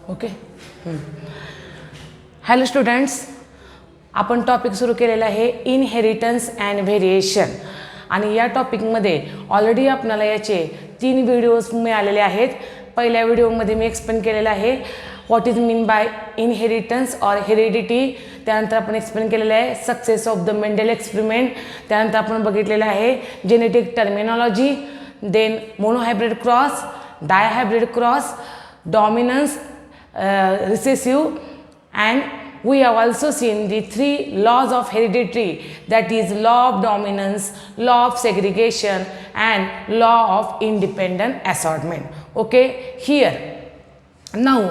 Okay. Hello students, आपण topic सुरू केलेला आहे इनहेरिटन्स अँड व्हेरिएशन. आणि या टॉपिकमध्ये ऑलरेडी आपल्याला याचे 3 व्हिडिओज मिळालेले आहेत. पहिल्या व्हिडिओमध्ये मी एक्सप्लेन केलेलं आहे what is mean by inheritance or heredity. त्यानंतर आपण एक्सप्लेन केलेलं आहे success of the Mendel experiment. त्यानंतर आपण बघितलेलं आहे genetic terminology, then monohybrid cross, dihybrid cross, dominance, recessive, and we have also seen the 3 laws of heredity, that is law of dominance, law of segregation and law of independent assortment. Okay, here now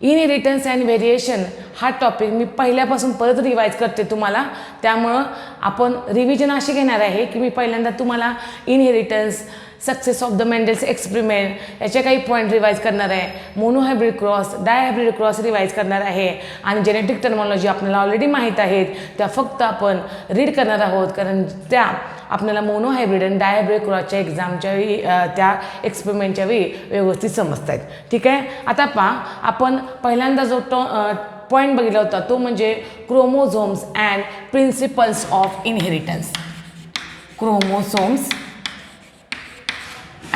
inheritance and variation हा topic मी पहिल्यापासून परत revise करते तुम्हाला. त्यामुळं आपण revision अशी घेणार आहे की मी पहिल्यांदा तुम्हाला inheritance, success of the Mendel's experiment याचे काही पॉईंट रिवाईज करणार आहे, monohybrid cross, dihybrid cross revise करणार आहे, आणि जेनेटिक टर्मिनॉलॉजी आपल्याला ऑलरेडी माहीत आहेत त्या फक्त आपण रीड करणार आहोत, कारण त्या आपल्याला मोनोहायब्रिड आणि डायहायब्रिड क्रॉसच्या एक्झामच्या वेळी त्या एक्सपेरिमेंटच्या वेळी व्यवस्थित समजत आहेत. ठीक आहे. आता पहा, आपण पहिल्यांदा जो पॉईंट बघितला होता तो म्हणजे chromosomes and principles of inheritance. Chromosomes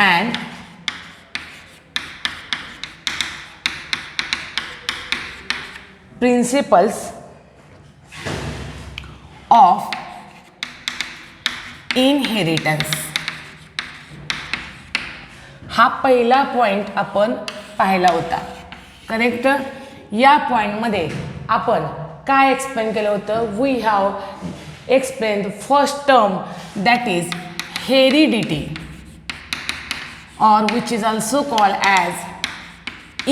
and principles of inheritance. हा पहिला पॉइंट आपण पाहिला होता. करेक्ट. या पॉइंटमध्ये आपण काय एक्सप्लेन केलं होतं? We have explain the first term, that is heredity, or which is also called as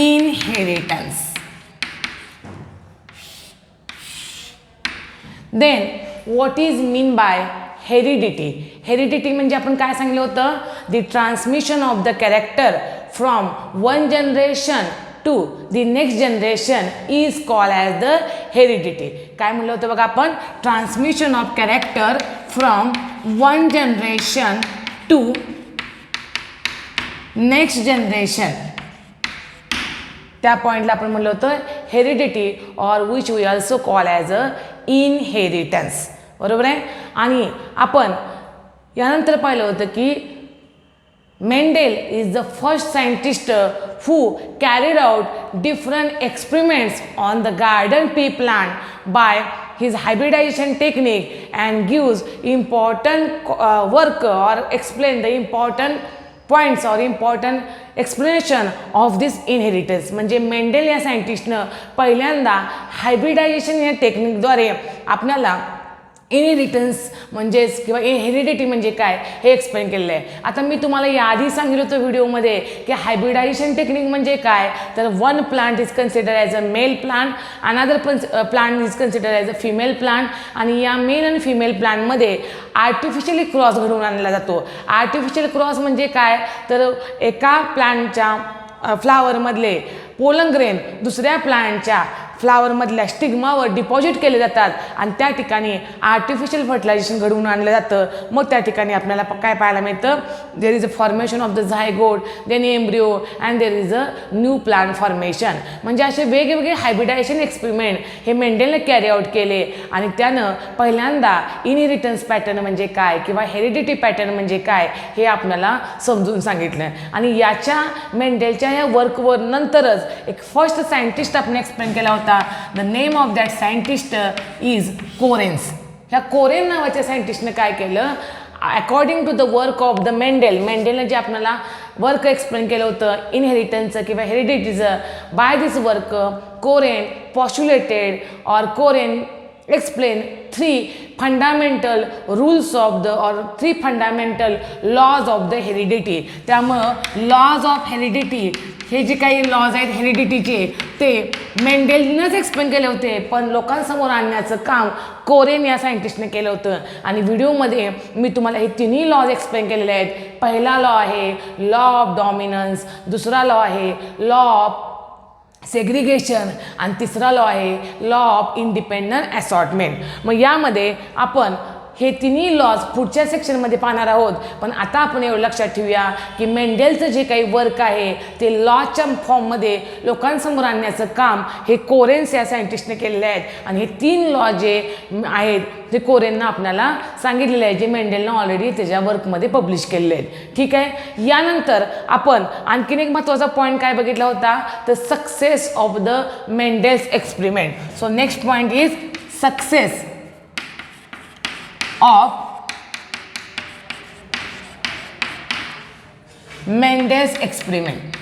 inheritance. Then what is mean by heredity? Heredity म्हणजे आपण काय सांगितलं होतं? The transmission of the character from one generation to the next generation is called as the heredity. काय म्हणलं होतं बघा आपण? Transmission of character from one generation to next generation. त्या पॉईंटला आपण म्हणलं होतं heredity, or which we also call as a inheritance. बरोबर आहे. आणि आपण यानंतर पाहिलं होतं की Mendel is the first scientist who carried out different experiments on the garden pea plant by his hybridization technique and gives important work or explain the important points or important explanation of this inheritance. म्हणजे Mendel या सायंटिस्टनं पहिल्यांदा hybridisation या टेक्निकद्वारे आपल्याला inheritance म्हणजेच किंवा heredity म्हणजे काय हे एक्सप्लेन केलेलं आहे. आता मी तुम्हाला याआधी सांगितलं होतं व्हिडिओमध्ये की हायब्रिडायझेशन टेक्निक म्हणजे काय, तर one plant is consider as a male plant, another plant is consider as a female plant, आणि या मेल आणि फिमेल प्लांटमध्ये आर्टिफिशियली क्रॉस घडवून आणला जातो. आर्टिफिशियल क्रॉस म्हणजे काय, तर एका प्लांटच्या फ्लावरमधले पोलन ग्रेन दुसऱ्या प्लांटच्या फ्लावरमधल्या स्टिग्मावर डिपॉझिट केले जातात आणि त्या ठिकाणी आर्टिफिशियल फर्टिलायझेशन घडवून आणलं जातं. मग त्या ठिकाणी आपल्याला काय पाहायला मिळतं? There is a formation of the zygote, then embryo, and there is a new plant formation. म्हणजे असे वेगवेगळे हायब्रिडायझेशन एक्सपेरिमेंट हे मेंडेलने कॅरी आउट केले आणि त्यानं पहिल्यांदा इनहेरिटन्स पॅटर्न म्हणजे काय किंवा हेरिडिटी पॅटर्न म्हणजे काय हे आपल्याला समजून सांगितलं. आणि याच्या मेंडेलच्या या वर्कवर नंतरच एक फर्स्ट सायंटिस्ट आपण एक्सप्लेन केला होता. The name of that scientist is Correns. ह्या कोरेन नावाच्या सायंटिस्टने काय केलं, according to the work of the मेंडेलने जे आपल्याला वर्क एक्सप्लेन केलं होतं इनहेरिटन्सचं किंवा हेरिडिटीचं, by this work Correns postulated or Correns explain 3 fundamental rules of the or 3 fundamental laws of the heredity. त्यामुळं लॉज ऑफ हेरिडिटी हे जे काही लॉज आहेत हेरिडिटीचे ते मेंडेलनंच एक्सप्लेन केले होते, पण लोकांसमोर आणण्याचं काम कोरेन या सायंटिस्टने केलं होतं. आणि व्हिडिओमध्ये मी तुम्हाला हे तिन्ही लॉज एक्सप्लेन केलेले आहेत. पहिला लॉ आहे लॉ ऑफ डॉमिनन्स, दुसरा लॉ आहे लॉ ऑफ सेग्रिगेशन आणि तिसरा लॉ आहे लॉ ऑफ इंडिपेंडंट असॉर्टमेंट. मग यामध्ये आपण हे तिन्ही लॉज पुढच्या सेक्शनमध्ये पाहणार आहोत. पण आता आपण एवढं लक्षात ठेवूया की मेंडेलचं जे काही वर्क आहे ते लॉच्या फॉर्ममध्ये लोकांसमोर आणण्याचं काम हे कोरेन्स या सायंटिस्टने केलेले आहेत. आणि हे 3 लॉ जे आहेत ते कोरेननं आपल्याला सांगितलेले आहे, जे मेंडेलनं ऑलरेडी त्याच्या वर्कमध्ये पब्लिश केलेले आहेत. ठीक आहे. यानंतर आपण आणखीन एक महत्त्वाचा पॉईंट काय बघितला होता, तर success of the Mendel's experiment. So next point is success of Mendel's experiment.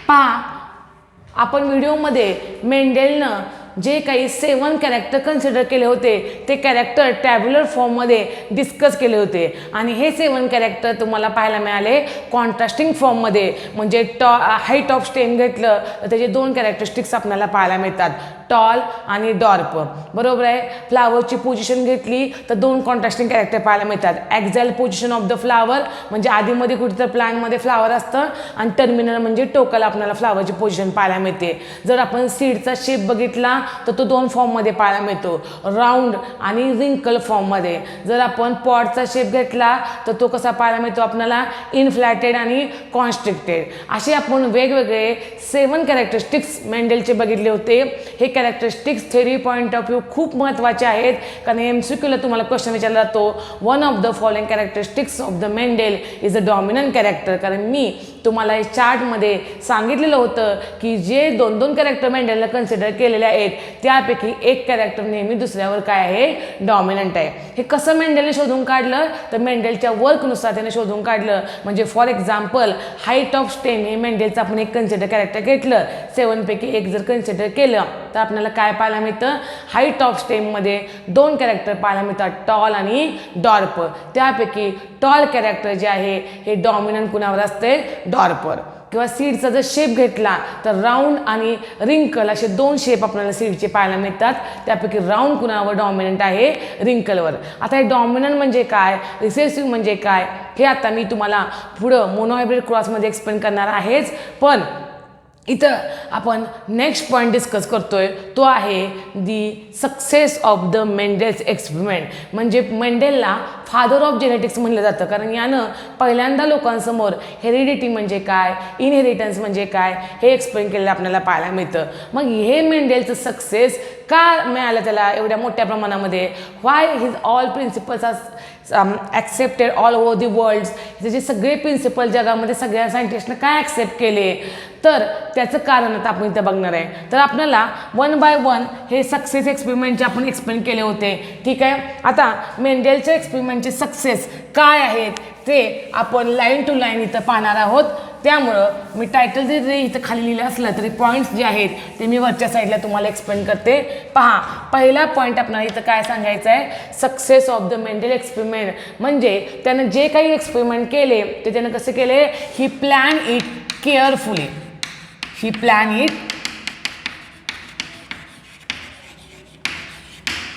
पहा, आपण व्हिडिओमध्ये मेंडेलनं जे काही 7 कॅरेक्टर कन्सिडर केले होते ते कॅरेक्टर टॅब्युलर फॉर्ममध्ये डिस्कस केले होते. आणि हे 7 कॅरेक्टर तुम्हाला पाहायला मिळाले कॉन्ट्रास्टिंग फॉर्ममध्ये. म्हणजे हाईट ऑफ स्टेम घेतलं तर त्याचे 2 कॅरेक्टरिस्टिक्स आपल्याला पाहायला मिळतात, टॉल आणि डॉर्प. बरोबर आहे. फ्लावरची पोझिशन घेतली तर 2 कॉन्ट्रास्टिंग कॅरेक्टर पाहायला मिळतात. ॲक्झॅल पोझिशन ऑफ द फ्लावर म्हणजे आधीमध्ये कुठेतरी प्लांटमध्ये फ्लावर असतं आणि टर्मिनल म्हणजे टोकाला आपल्याला फ्लावरची पोझिशन पाहायला मिळते. जर आपण सीडचा शेप बघितला तर तो 2 फॉर्ममध्ये पाहायला मिळतो, राऊंड आणि रिंकल फॉर्ममध्ये. जर आपण पॉटचा शेप घेतला तर तो कसा पाहायला मिळतो आपल्याला, इनफ्लॅटेड आणि कॉन्स्ट्रिक्टेड. असे आपण वेगवेगळे 7 कॅरेक्टरिस्टिक्स मेंडेलचे बघितले होते. हे characteristics theory point of view खूप महत्त्वाचे आहेत, कारण MCQला तुम्हाला क्वेश्चन विचारला जातो, one of the following characteristics of the Mendel is a dominant character. कारण मी तुम्हाला या चार्टमध्ये सांगितलेलं होतं की जे 2-2 कॅरेक्टर मेंडेलला कन्सिडर केलेले आहेत त्यापैकी एक कॅरेक्टर नेहमी दुसऱ्यावर काय आहे, डॉमिनंट आहे. हे कसं मेंडेलने शोधून काढलं, तर मेंडेलच्या वर्कनुसार त्याने शोधून काढलं. म्हणजे for example height of stem हे मेंडेलचं आपण एक कन्सिडर कॅरेक्टर घेतलं, 7 पैकी एक जर कन्सिडर केलं तर आपल्याला काय पाहायला मिळतं, हाईट ऑफ स्टेममध्ये 2 कॅरेक्टर पाहायला मिळतात, टॉल आणि डॉर्प. त्यापैकी टॉल कॅरेक्टर जे आहे हे डॉमिनंट कुणावर असते, डॉर्पवर. किंवा सीडचा जर शेप घेतला तर राऊंड आणि रिंकल असे 2 शेप आपल्याला सीडचे पाहायला मिळतात. त्यापैकी राऊंड कुणावर डॉमिनंट आहे, रिंकलवर. आता हे डॉमिनंट म्हणजे काय, रिसेसिव्ह म्हणजे काय, हे आता मी तुम्हाला पुढं मोनोहायब्रिड क्रॉसमध्ये एक्सप्लेन करणार आहेच. पण इथं आपण नेक्स्ट पॉईंट डिस्कस करतोय तो आहे दी success of the Mendel's experiment. म्हणजे मेंडेलला फादर ऑफ जेनेटिक्स म्हणलं जातं, कारण यानं पहिल्यांदा लोकांसमोर हेरिडिटी म्हणजे काय, इनहेरिटन्स म्हणजे काय हे एक्सप्लेन केलेलं आपल्याला पाहायला मिळतं. मग हे मेंडेलचं सक्सेस का मिळालं त्याला एवढ्या मोठ्या प्रमाणामध्ये, why his all principles are accepted all over the world. त्याचे सगळे प्रिन्सिपल जगामध्ये सगळ्या सायंटिस्टनं काय ॲक्सेप्ट केले, तर त्याचं कारण आता आपण इथं बघणार आहे. तर आपल्याला 1 बाय 1 हे सक्सेस एक्सपेरिमेंटचे आपण एक्सप्लेन केले होते. ठीक आहे. आता मेंडेलच्या एक्सपेरिमेंटचे सक्सेस काय आहेत ते आपण लाईन टू लाईन इथं पाहणार आहोत. त्यामुळं मी टायटल जरी इथं खाली लिहिलं असलं तरी पॉईंट्स जे आहेत ते मी वरच्या साईडला तुम्हाला एक्सप्लेन करते. पहा, पहिला पॉईंट आपल्याला इथं काय सांगायचं आहे, success of the Mendel experiment. म्हणजे त्यानं जे काही एक्सपेरिमेंट केले ते त्यानं कसे केले, he plan it carefully. He plan it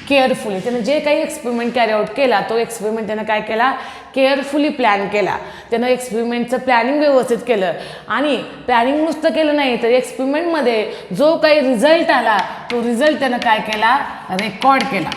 carefully. त्यानं जे काही एक्सपेरिमेंट कॅरी आउट केला तो एक्सपेरिमेंट त्यानं काय केला, केअरफुली प्लॅन केला. त्यानं एक्सपेरिमेंटचं प्लॅनिंग व्यवस्थित केलं. आणि प्लॅनिंग नुसतं केलं नाही तर एक्सपेरिमेंटमध्ये जो काही रिझल्ट आला तो रिझल्ट त्यानं काय केला, रेकॉर्ड केला.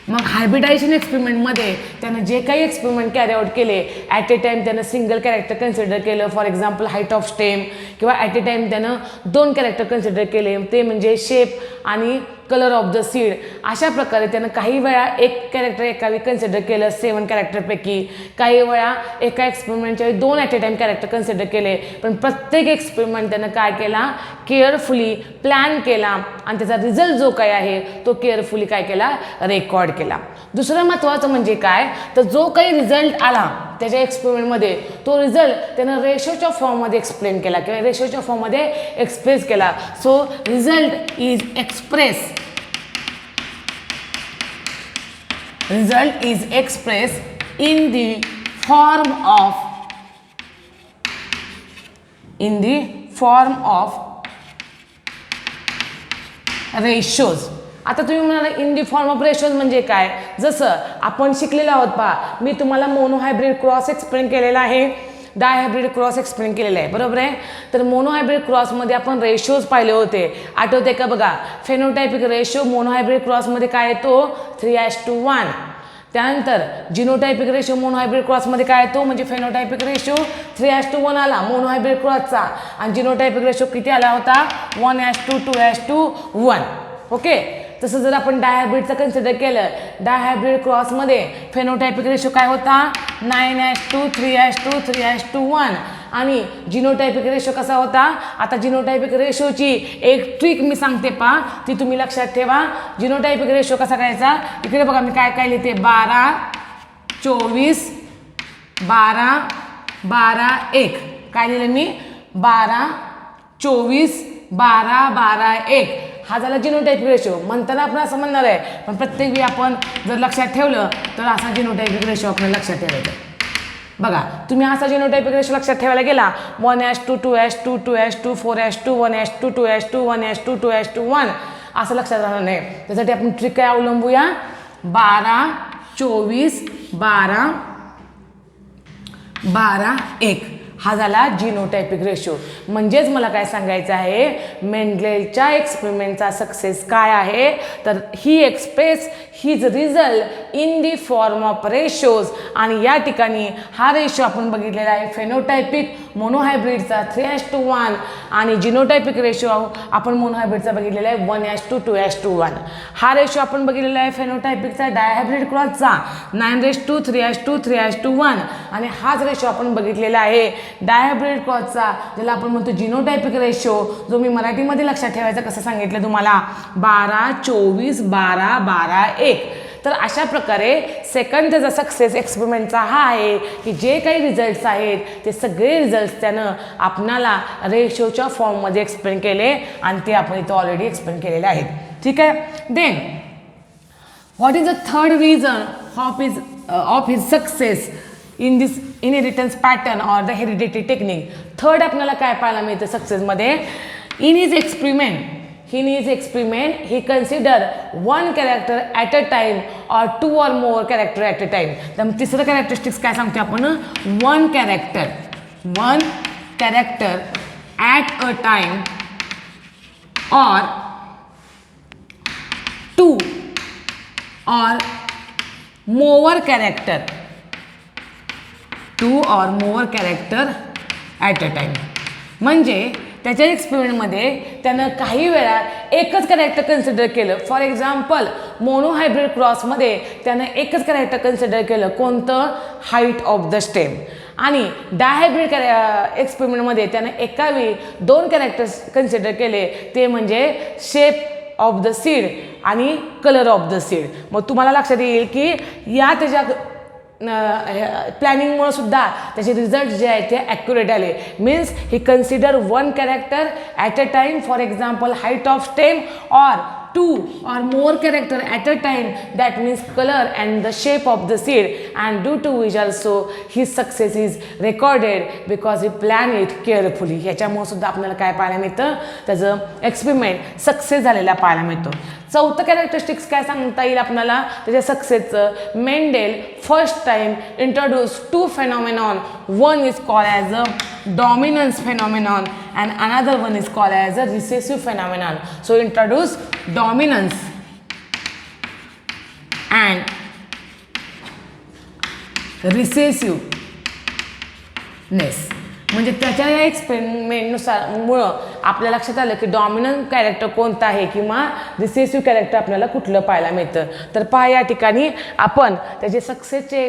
मग हायब्रिडायझेशन एक्सपेरिमेंटमध्ये त्यानं जे काही एक्सपेरिमेंट कॅरी आउट केले ॲट ए टाईम त्यानं सिंगल कॅरेक्टर कन्सिडर केलं, for example height of stem. किंवा ॲट ए टाईम त्यानं 2 कॅरेक्टर कन्सिडर केले, ते म्हणजे शेप आणि कलर ऑफ द सीड. अशा प्रकारे त्यानं काही वेळा एक कॅरेक्टर एका वेळी कन्सिडर केलं 7 कॅरेक्टरपैकी, काही वेळा एका एक्सपेरिमेंटच्या वेळी 2 at a time character consider केले. पण प्रत्येक एक्सपेरिमेंट त्यानं काय केला, केअरफुली प्लॅन केला आणि त्याचा रिझल्ट जो काय आहे तो केअरफुली काय केला, रेकॉर्ड केला. दुसरं महत्त्वाचं म्हणजे काय, तर जो काही रिझल्ट आला त्याच्या एक्सपेरिमेंटमध्ये तो रिझल्ट त्यानं रेशोच्या फॉर्ममध्ये एक्सप्लेन केला किंवा रेशोच्या फॉर्ममध्ये एक्सप्रेस केला. So result is express, result is expressed in the form of ratios. आता तुम्ही म्हणाला in the form of ratios म्हणजे काय, जसं आपण शिकलेलो आहोत. पहा, मी तुम्हाला मोनोहायब्रिड क्रॉस एक्सप्लेन केलेला आहे. डायहायब्रिड क्रॉस एक्सप्लेन केलेला आहे, बरोबर आहे. तर मोनोहायब्रिड क्रॉसमध्ये आपण रेशोज पाहिले होते, आठवते का बघा. फेनोटायपिक रेशो मोनोहायब्रिड क्रॉसमध्ये काय येतो 3:1. त्यानंतर जिनोटायपिक रेशो मोनोहायब्रिड क्रॉसमध्ये काय येतो म्हणजे फेनोटायपिक रेशो 3:1 आला मोनोहायब्रिड क्रॉसचा, आणि जिनोटायपिक रेशो किती आला होता 1:2:1. ओके. तसं जर आपण डायहायब्रिडचं कन्सिडर केलं, डायहायब्रिड क्रॉसमध्ये फेनोटायपिक रेशो काय होता 9:2, 3:2, 3:1. आणि जिनोटायपिक रेशो कसा होता. आता जिनोटायपिक रेशोची एक ट्रिक मी सांगते पहा, ती तुम्ही लक्षात ठेवा. जिनोटायपिक रेशो कसा करायचा, इकडे बघा मी काय काय लिहिते 12, 24, 12, 12, 1. काय लिहिलं मी 12, 24, 12, 12, 1. हा झाला जिनोटायपिक रेशो. म्हणताना आपण असं म्हणणार आहे, पण प्रत्येक वेळी आपण जर लक्षात ठेवलं तर असा जिनोटायपिक रेशो आपल्याला लक्षात ठेवायचा. बघा तुम्ही असा जिनोटायपिक रेशो लक्षात ठेवायला गेला 1:2, 2:2, 2:2, 4:2, 1:2, 2:2, 1:2, 2:1 असं लक्षात राहणार नाही. त्यासाठी आपण ट्रिक काय अवलंबूया 12, 24, 12, 12, 1. हा झाला जिनोटायपिक रेशो. म्हणजेच मला काय सांगायचं आहे, मेंडलेच्या एक्सपेरिमेंटचा सक्सेस काय आहे तर he express his result in the form of ratios. आणि या ठिकाणी हा रेशो आपण बघितलेला आहे फेनोटायपिक मोनोहायब्रिडचा 3:1 आणि जिनोटायपिक रेशो आपण मोनोहायब्रिडचा बघितलेला आहे 1:2:1. हा रेशो आपण बघितलेला आहे फेनोटायपिकचा डायहायब्रिड क्रॉसचा 9:3, 3:1. आणि हाच रेशो आपण बघितलेला आहे डायहायब्रिड क्रॉसचा, ज्याला आपण म्हणतो जिनोटायपिक रेशो, जो मी मराठीमध्ये लक्षात ठेवायचा कसं सांगितलं तुम्हाला 12, 24, 12, 12, 1. तर अशा प्रकारे सेकंड त्याचा सक्सेस एक्सपेरिमेंटचा हा आहे की जे काही रिझल्ट्स आहेत ते सगळे रिझल्ट्स त्यानं आपणाला रेशोच्या फॉर्ममध्ये एक्सप्लेन केले आणि ते आपण इथं ऑलरेडी एक्सप्लेन केलेले आहेत. ठीक आहे. Then what is the third reason of his success in this inheritance pattern or the heredity technique. Third आपल्याला काय पाहायला मिळतं सक्सेसमध्ये, in his experiment he consider one character at a time or 2 or more character at a time. तर तिसरं characteristics काय सांगतो आपण one character at a time or 2 or more character at a time. म्हणजे त्याच्या एक्सपेरिमेंटमध्ये त्यानं काही वेळा एकच कॅरेक्टर कन्सिडर केलं. फॉर एक्झाम्पल मोनोहायब्रिड क्रॉसमध्ये त्यानं एकच कॅरेक्टर कन्सिडर केलं, कोणतं हाईट ऑफ द स्टेम. आणि डायहायब्रिड एक्सपेरिमेंटमध्ये त्यानं एका वेळी 2 कॅरेक्टर्स कन्सिडर केले, ते म्हणजे शेप ऑफ द सीड आणि कलर ऑफ द सीड. मग तुम्हाला लक्षात येईल की या त्याच्या प्लॅनिंगमुळे सुद्धा त्याचे रिझल्ट जे आहेत ते ॲक्युरेट आले. Means he consider one character at a time, for example height of stem, or 2 or more character at a time, that means color and the shape of the seed, and due to which also his success is recorded because he planned it carefully. ह्याच्यामुळे सुद्धा आपल्याला काय पाहायला मिळतं, त्याचं experiment success झालेला पाहायला मिळतो. चौथं कॅरेक्टरिस्टिक्स काय सांगता येईल आपल्याला त्याच्या सक्सेसचं, Mendel first time introduce 2 phenomenon. One is called as a dominance phenomenon and another one is called as a recessive phenomenon. So introduce dominance and recessiveness. म्हणजे त्याच्या या एक्सपेरिमेंटनुसार मुळं आपल्या लक्षात आलं की डॉमिनंट कॅरेक्टर कोणतं आहे किंवा रिसेसिव्ह कॅरेक्टर आपल्याला कुठलं पाहायला मिळतं. तर पहा या ठिकाणी आपण त्याचे सक्सेसचे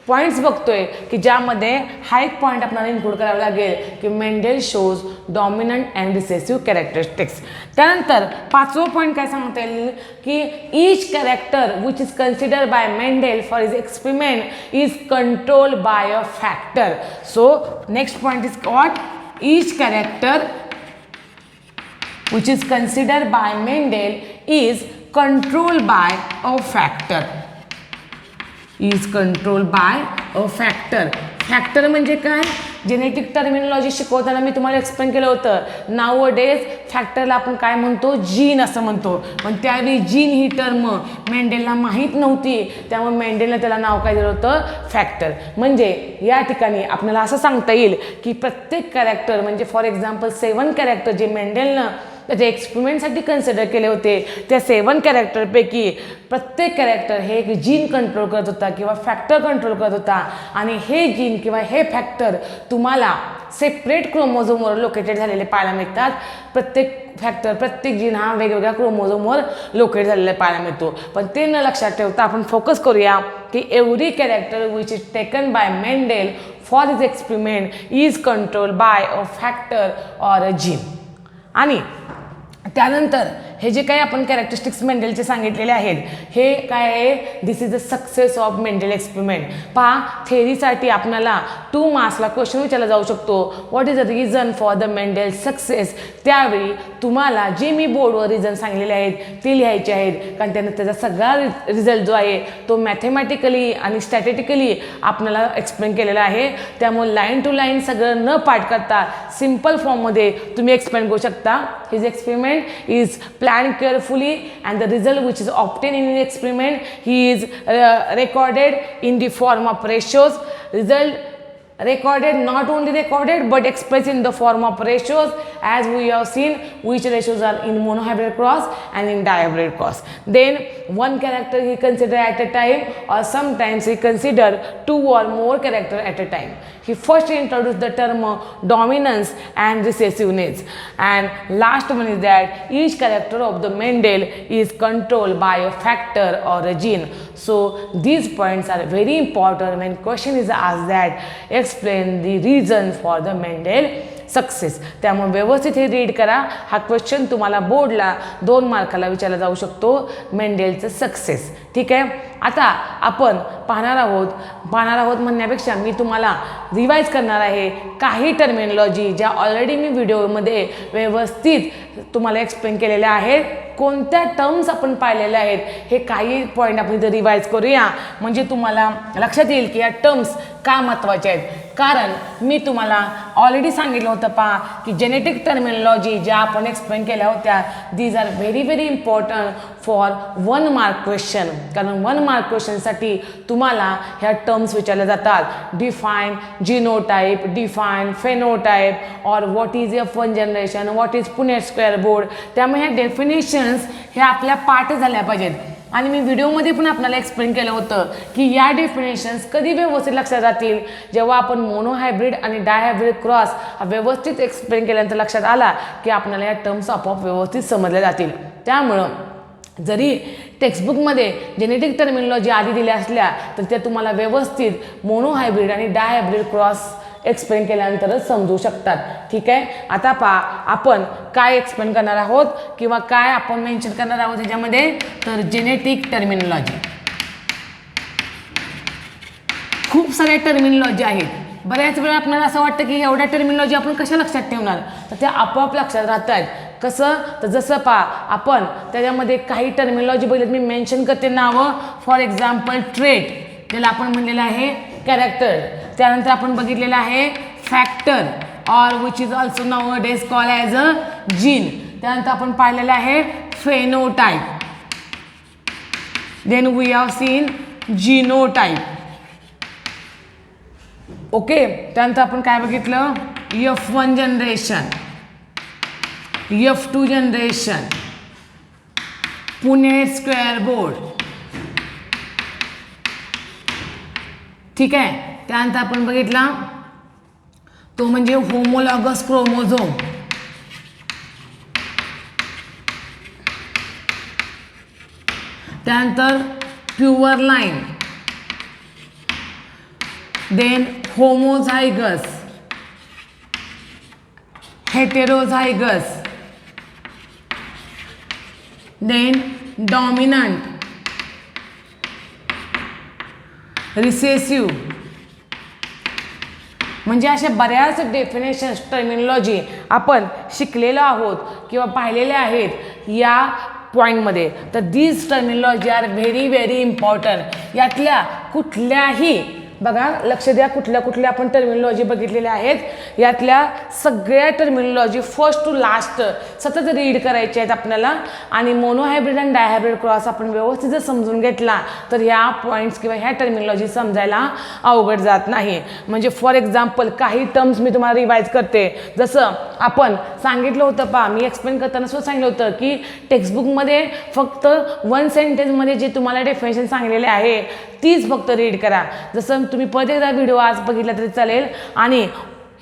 पॉईंट्स बघतोय की ज्यामध्ये हा एक पॉईंट आपल्याला इन्क्लूड करावा लागेल की Mendel shows dominant and recessive characteristics. त्यानंतर 5वं पॉईंट काय सांगता येईल की each character which is considered by Mendel for his experiment is controlled by a factor. So next point is what, each character which is considered by Mendel is controlled by a factor. Is control by a factor. Factor म्हणजे काय, genetic terminology शिकवताना मी तुम्हाला explain केलं होतं now days फॅक्टरला आपण काय म्हणतो gene असं म्हणतो पण त्यावेळी जीन ही टर्म मेंडेलला माहीत नव्हती त्यामुळे मेंडेलने त्याला नाव काय दिलं होतं फॅक्टर म्हणजे या ठिकाणी आपल्याला असं सांगता येईल की प्रत्येक कॅरेक्टर म्हणजे फॉर एक्झाम्पल 7 कॅरेक्टर जे मेंडेलनं त्याच्या एक्सपेरिमेंटसाठी कन्सिडर केले होते त्या 7 कॅरेक्टरपैकी प्रत्येक कॅरेक्टर हे एक जीन कंट्रोल करत होता किंवा फॅक्टर कंट्रोल करत होता आणि हे जीन किंवा हे फॅक्टर तुम्हाला सेपरेट क्रोमोझोमवर लोकेटेड झालेले पाहायला मिळतात प्रत्येक फॅक्टर प्रत्येक जीन हा वेगवेगळ्या क्रोमोझोमवर लोकेट झालेला पाहायला मिळतो पण ते न लक्षात ठेवता आपण फोकस करूया की every character which is taken by Mendel for his experiment is control by a factor or a gene आणि त्यानंतर हे जे काही आपण कॅरेक्टरिस्टिक्स मेंडेलचे सांगितलेले आहेत हे काय आहे this is the success of Mendel experiment पहा थेअरीसाठी आपल्याला 2 मार्क्सला क्वेश्चन विचारला जाऊ शकतो what is the reason for the Mendel success त्यावेळी तुम्हाला जे मी बोर्डवर रिझन सांगलेले आहेत ते लिहायचे आहेत कारण त्यानं त्याचा सगळा रिझल्ट जो आहे तो मॅथेमॅटिकली आणि स्टॅटिस्टिकली आपल्याला एक्सप्लेन केलेला आहे त्यामुळे लाईन टू लाईन सगळं न पाठ करता सिम्पल फॉर्ममध्ये तुम्ही एक्सप्लेन करू शकता his experiment is planned carefully and the result which is obtained in the experiment he is recorded in the form of ratios result recorded not only recorded but expressed in the form of ratios as we have seen which ratios are in monohybrid cross and in dihybrid cross then one character he consider at a time or sometimes he consider 2 or more character at a time he first introduced the term dominance and recessiveness and last one is that each character of the Mendel is controlled by a factor or a gene so these points are very important when question is asked that explain the reason for the Mendel success त्यामुळे व्यवस्थित हे read करा हा question तुम्हाला बोर्डला 2 मार्काला विचारला जाऊ शकतो मेंडेलचं success ठीक आहे आता आपण पाहणार आहोत म्हणण्यापेक्षा मी तुम्हाला रिवाइज करणार आहे काही टर्मिनॉलॉजी ज्या ऑलरेडी मी व्हिडिओमध्ये व्यवस्थित तुम्हाला एक्सप्लेन केलेल्या आहेत कोणत्या टर्म्स आपण पाहिलेल्या आहेत हे काही पॉईंट आपण इथं रिवाइज करूया म्हणजे तुम्हाला लक्षात येईल की या टर्म्स का महत्त्वाचे आहेत कारण मी तुम्हाला ऑलरेडी सांगितलं होतं पहा की जेनेटिक टर्मिनॉलॉजी ज्या आपण एक्सप्लेन केल्या होत्या these are very very important for 1 mark question कारण 1 मार्क क्वेश्चनसाठी तुम्हाला ह्या टर्म्स विचारल्या जातात डिफाईन जीनोटाईप डिफाईन फेनोटाईप और what is F1 generation what is Punnett square board त्यामुळे ह्या डेफिनेशन्स ह्या आपल्या पाठ झाल्या पाहिजेत आणि मी व्हिडिओमध्ये पण आपल्याला एक्सप्लेन केलं होतं की या डेफिनेशन्स कधी व्यवस्थित लक्षात राहतील जेव्हा आपण मोनोहायब्रिड आणि डायहायब्रिड क्रॉस हा व्यवस्थित एक्सप्लेन केल्यानंतर लक्षात आला की आपल्याला या टर्म्स आपोआप व्यवस्थित समजल्या जातील त्यामुळं जरी टेक्स्टबुकमध्ये जेनेटिक टर्मिनॉलॉजी आधी दिल्या असल्या तर त्या तुम्हाला व्यवस्थित मोनोहायब्रिड आणि डायहायब्रिड क्रॉस एक्सप्लेन केल्यानंतरच समजू शकतात ठीक आहे आता पहा आपण काय एक्सप्लेन करणार आहोत किंवा काय आपण मेन्शन करणार आहोत ह्याच्यामध्ये तर जेनेटिक टर्मिनॉलॉजी खूप साऱ्या टर्मिनॉलॉजी आहेत बऱ्याच वेळा आपल्याला असं वाटतं की एवढ्या टर्मिनॉलॉजी आपण कशा लक्षात ठेवणार तर त्या आपोआप लक्षात राहतात कसं तर जसं पहा आपण त्याच्यामध्ये काही टर्मिनॉलॉजी बघितली मी मेन्शन करते नावं फॉर एक्झाम्पल ट्रेट ज्याला आपण म्हणलेलं आहे कॅरेक्टर त्यानंतर आपण बघितलेलं आहे factor or which is also nowadays call as a gene त्यानंतर आपण पाहिलेलं आहे phenotype then we have seen genotype okay त्यानंतर आपण काय बघितलं F1 generation F2 generation Punnett square board ठीक आहे त्यानंतर आपण बघितला तो म्हणजे होमोलॉगस क्रोमोझोम त्यानंतर pure line then homozygous heterozygous then dominant recessive म्हणजे अशा बऱ्याच डेफिनेशन्स टर्मिनॉलॉजी आपण शिकलेलो आहोत किंवा पाहिलेले आहेत या पॉईंटमध्ये तर these terminology are very very important यातल्या कुठल्याही बघा लक्ष द्या, कुठल्या कुठल्या आपण टर्मिनॉलॉजी बघितलेल्या आहेत. यातल्या सगळ्या टर्मिनॉलॉजी फर्स्ट टू लास्ट सतत रीड करायचे आहेत आपल्याला. आणि मोनोहायब्रिड आणि डायहायब्रिड क्रॉस आपण व्यवस्थित जर समजून घेतला तर ह्या पॉईंट्स किंवा ह्या टर्मिनॉलॉजी समजायला अवघड जात नाही. म्हणजे फॉर एक्झाम्पल काही टर्म्स मी तुम्हाला रिवाइज करते. जसं आपण सांगितलं होतं पहा, मी एक्सप्लेन करताना सुद्धा सांगितलं होतं की टेक्स्टबुकमध्ये फक्त 1 सेंटेन्समध्ये जे तुम्हाला डेफिनेशन सांगलेले आहे तीच फक्त रीड करा. जसं तुम्ही परत एकदा व्हिडिओ आज बघितला तरी चालेल. आणि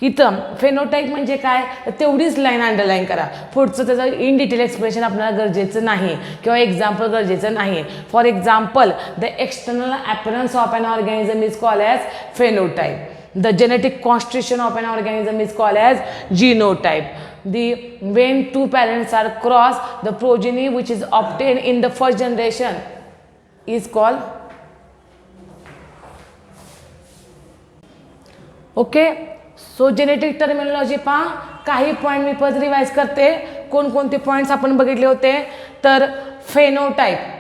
इथं फेनोटाईप म्हणजे काय तेवढीच लाईन अंडरलाईन करा. पुढचं त्याचं इन डिटेल एक्सप्लेनेशन आपल्याला गरजेचं नाही किंवा एक्झाम्पल गरजेचं नाही. For example the external appearance of an organism is called as phenotype. The genetic constitution of an organism is called as genotype. When two parents are crossed, the progeny which is obtained in the first generation is called. Okay, so genetic terminology पहा. काही point मी परत revise करते. कोणकोणते points आपण बघितले होते तर फेनोटाईप.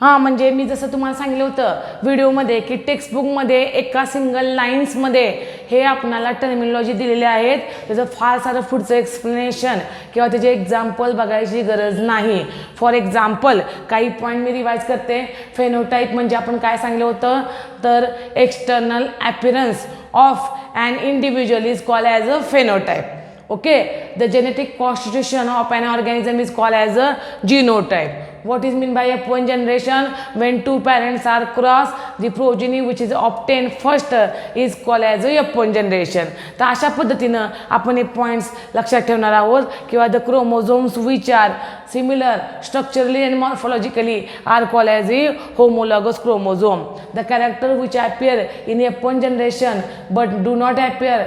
हां, म्हणजे मी जसं तुम्हाला सांगितलं होतं व्हिडिओमध्ये की टेक्स्टबुकमध्ये एका सिंगल लाईन्समध्ये हे आपणाला टर्मिनॉलॉजी दिलेले आहेत. त्याचं फार सारं पुढचं एक्सप्लेनेशन किंवा त्याचे एक्झाम्पल बघायची गरज नाही. फॉर एक्झाम्पल काही पॉईंट मी रिवाइज करते. फेनोटाईप म्हणजे आपण काय सांगितलं होतं तर external appearance of an individual is called as a phenotype. Okay, the genetic constitution of an organism is called as a genotype. What is mean by F1 generation? When two parents are crossed, the progeny which is obtained first is called as a F1 generation. तर अशा पद्धतीनं आपण हे points लक्षात ठेवणार आहोत. किंवा the chromosomes which are similar structurally and morphologically are called as a homologous chromosome. The character which appear in F1 generation but do not appear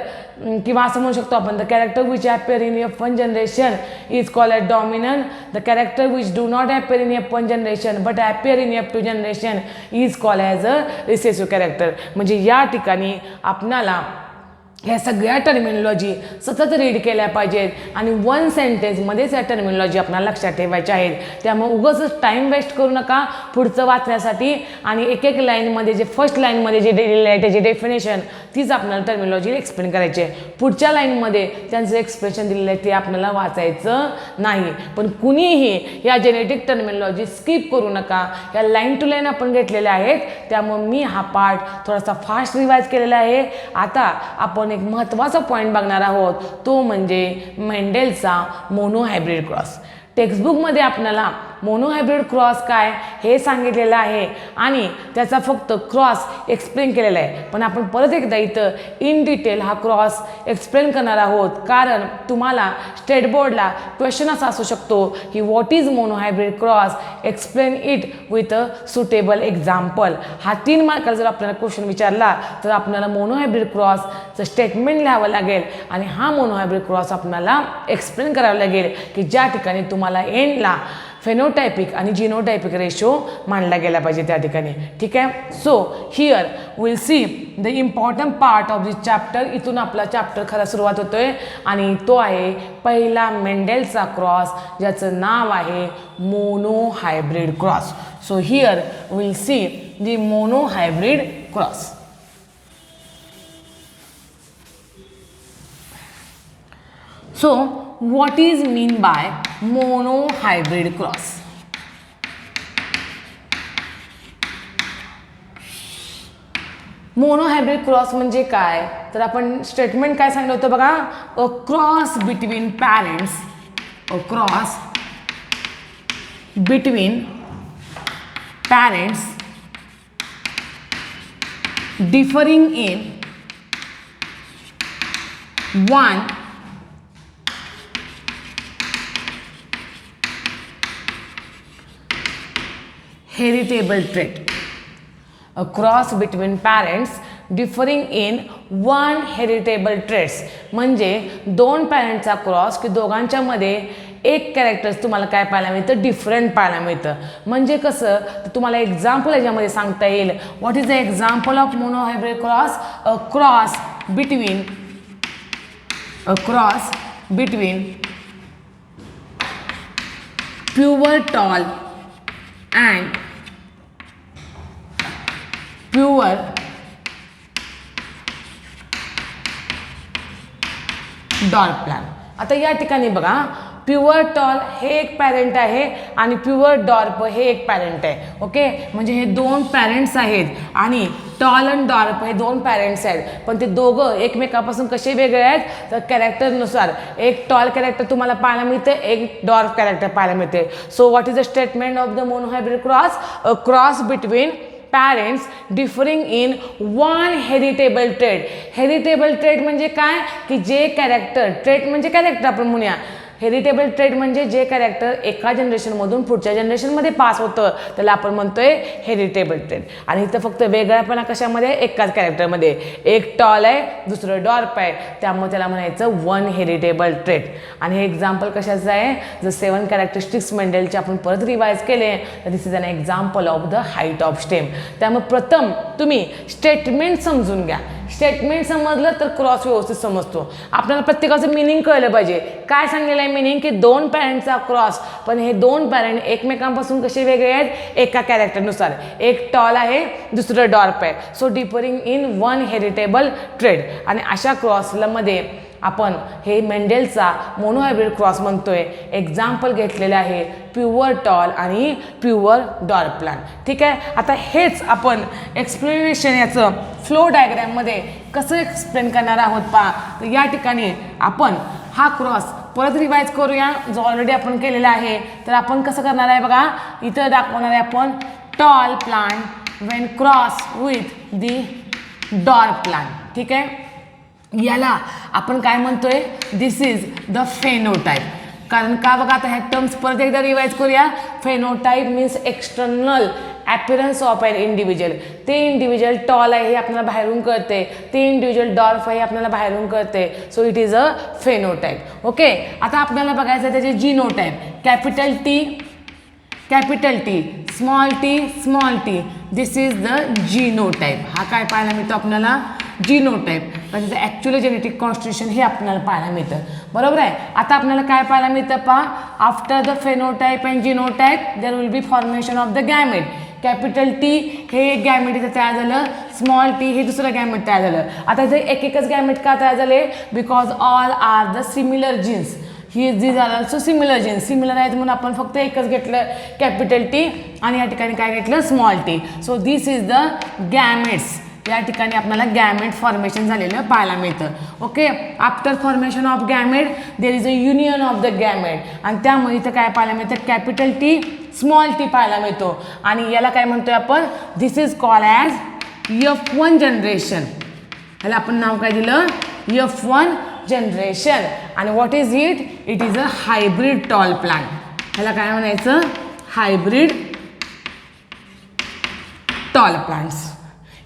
किंवा असं म्हणू शकतो आपण the character which appear in F1 generation is called as dominant. The character which do not appear in F1 generation but appear in F2 generation is called as a recessive character. म्हणजे या ठिकाणी आपणाला ह्या सगळ्या terminology सतत read केल्या पाहिजेत आणि 1 सेंटेन्समध्येच या टर्मिनॉलॉजी आपल्याला लक्षात ठेवायच्या आहेत. त्यामुळे उगाच टाईम वेस्ट करू नका पुढचं वाचण्यासाठी. आणि एक एक लाईनमध्ये जे फर्स्ट लाईनमध्ये जे दिलेलं आहे त्याची डेफिनेशन तीच आपल्याला टर्मिनॉलॉजी एक्सप्लेन करायची आहे. पुढच्या लाईनमध्ये त्यांचं एक्सप्रेशन दिलेलं आहे ते आपल्याला वाचायचं नाही. पण कुणीही या जेनेटिक टर्मिनॉलॉजी स्किप करू नका. या लाईन टू लाईन आपण घेतलेल्या आहेत. त्यामुळे मी हा पार्ट थोडासा फास्ट रिवाइज केलेला आहे. आता आपण एक महत्त्वाचा पॉईंट बघणार आहोत तो म्हणजे मेंडेलचा मोनोहायब्रिड क्रॉस. टेक्स्टबुकमध्ये आपल्याला मोनोहायब्रिड क्रॉस काय हे सांगितलेलं आहे आणि त्याचा फक्त क्रॉस एक्सप्लेन केलेला आहे. पण आपण परत एकदा इथं इन डिटेल हा क्रॉस एक्सप्लेन करणार आहोत. कारण तुम्हाला स्टेट बोर्डला क्वेश्चन असा असू शकतो की what is monohybrid cross, explain it with a suitable example. हा 3 मार्काचा जर आपल्याला क्वेश्चन विचारला तर आपल्याला मोनोहायब्रिड क्रॉसचं स्टेटमेंट लिहावं लागेल आणि हा मोनोहायब्रिड क्रॉस आपल्याला एक्सप्लेन करावं लागेल की ज्या ठिकाणी तुम्हाला एंडला फेनोटायपिक आणि जिनोटायपिक रेशो मांडला गेला पाहिजे त्या ठिकाणी. ठीक आहे. So here will see the important part of this chapter. इथून आपला चॅप्टर खरा सुरुवात होतोय आणि तो आहे पहिला मेंडेलचा क्रॉस ज्याचं नाव आहे monohybrid cross. So here will see the monohybrid cross. So what is mean by monohybrid cross? Monohybrid cross म्हणजे काय तर आपण स्टेटमेंट काय सांगितलं होतं बघा. A cross between parents, a cross between parents differing in one heritable trait. A cross between parents differing in one heritable traits. म्हणजे 2 पॅरेंटचा cross की दोघांच्या मध्ये एक कॅरेक्टर्स तुम्हाला काय पाहायला मिळतं डिफरंट पाहायला मिळतं. म्हणजे कसं तर तुम्हाला एक्झाम्पल याच्यामध्ये सांगता येईल. What is the example of monohybrid cross? A cross between pure tall and pure dwarf plant. आता या ठिकाणी बघा, प्युअर टॉल हे एक पॅरेंट आहे आणि प्युअर डॉर्फ हे एक पॅरेंट आहे. ओके, म्हणजे हे दोन पॅरेंट्स आहेत आणि टॉल आणि डॉर्फ हे दोन पॅरेंट्स आहेत, पण ते दोघं एकमेकापासून कसे वेगळे आहेत तर कॅरेक्टरनुसार. एक टॉल कॅरेक्टर तुम्हाला पाहायला मिळते, एक डॉर्फ कॅरेक्टर पाहायला मिळते. So what is the statement of the monohybrid cross? A cross between parents differing in one heritable trait. Heritable trait म्हणजे काय की जे कॅरेक्टर, ट्रेट म्हणजे कॅरेक्टर आपण म्हणूया, हेरिटेबल ट्रेट म्हणजे जे कॅरेक्टर एका जनरेशनमधून पुढच्या जनरेशनमध्ये पास होतं त्याला आपण म्हणतोय हेरिटेबल ट्रेट. आणि इथं फक्त वेगळापणा कशामध्ये? एकाच कॅरेक्टरमध्ये. एक टॉल आहे, दुसरं डॉर्फ आहे, त्यामुळे त्याला म्हणायचं वन हेरिटेबल ट्रेट. आणि हे एक्झाम्पल कशाचं आहे? जर 7 कॅरेक्टरिस्टिक्स मेंडेलचे आपण परत रिवाइज केले तर this is an example of the height of stem. त्यामुळे प्रथम तुम्ही स्टेटमेंट समजून घ्या. स्टेटमेंट समजलं तर क्रॉस व्यवस्थित समजतो. आपल्याला प्रत्येकाचं मिनिंग कळलं पाहिजे. काय सांगलेलं आहे मिनिंग? की दोन पॅरेंटचा क्रॉस, पण हे दोन पॅरेंट एकमेकांपासून कसे वेगळे आहेत? एका कॅरेक्टरनुसार. एक टॉल आहे, दुसरं डॉर्फ आहे. So differing in one heritable trait. आणि अशा क्रॉसला मध्ये आपण हे मेंडेलचा मोनोहायब्रिड क्रॉस म्हणतोय. एक्झाम्पल घेतलेले आहे प्युअर टॉल आणि प्युअर डॉर्फ प्लांट. ठीक आहे, आता हेच आपण एक्सप्लेनेशन याचं फ्लो डायग्रॅममध्ये कसं एक्सप्लेन करणार आहोत पहा. तर या ठिकाणी आपण हा क्रॉस परत रिवाइज करूया जो ऑलरेडी आपण केलेला आहे. तर आपण कसं करणार आहे बघा, इथं दाखवणार आहे आपण tall plant when cross with the dwarf plant. ठीक आहे, याला आपण काय म्हणतोय? This is the phenotype. कारण का बघा, आता ह्या टर्म्स परत एकदा रिवाइज करूया. Phenotype means external appearance of an individual. ते इंडिव्हिज्युअल टॉल आहे हे आपल्याला बाहेरून कळते, ते इंडिव्हिज्युअल डॉर्फ आहे हे आपल्याला बाहेरून कळते. So it is a phenotype. Okay, आता आपल्याला बघायचं आहे त्याचे genotype. Capital T, small T, this is the genotype. हा काय पाहायला मिळतो आपल्याला? जीनोटाईप. त्याचं ॲक्च्युअल जेनेटिक कॉन्स्टिट्यूशन हे आपल्याला पाहायला मिळतं. बरोबर आहे. आता आपल्याला काय पाहायला मिळतं पहा, after the phenotype and genotype there will be formation of the gamete. Capital T हे एक गॅमेट इथं तयार झालं, स्मॉल टी हे दुसरं गॅमेट तयार झालं. आता इथे एकच गॅमेट का तयार झाले? Because all are the similar genes. ही these are also similar genes. Similar आहेत म्हणून आपण फक्त एकच घेतलं कॅपिटल टी आणि या ठिकाणी काय घेतलं? Small T. So this is the gametes. या ठिकाणी आपल्याला गॅमेट फॉर्मेशन झालेलं पाहायला मिळतं. Okay, after formation of gamete there is a union of the gamete. आणि त्यामुळे इथं काय पाहायला मिळतं? कॅपिटल टी, स्मॉल टी पाहायला मिळतो. आणि याला काय म्हणतोय आपण? This is call as F1 generation. ह्याला आपण नाव काय दिलं? F1 generation. आणि what is it? It is a hybrid tall plant. ह्याला काय म्हणायचं? Hybrid tall plants.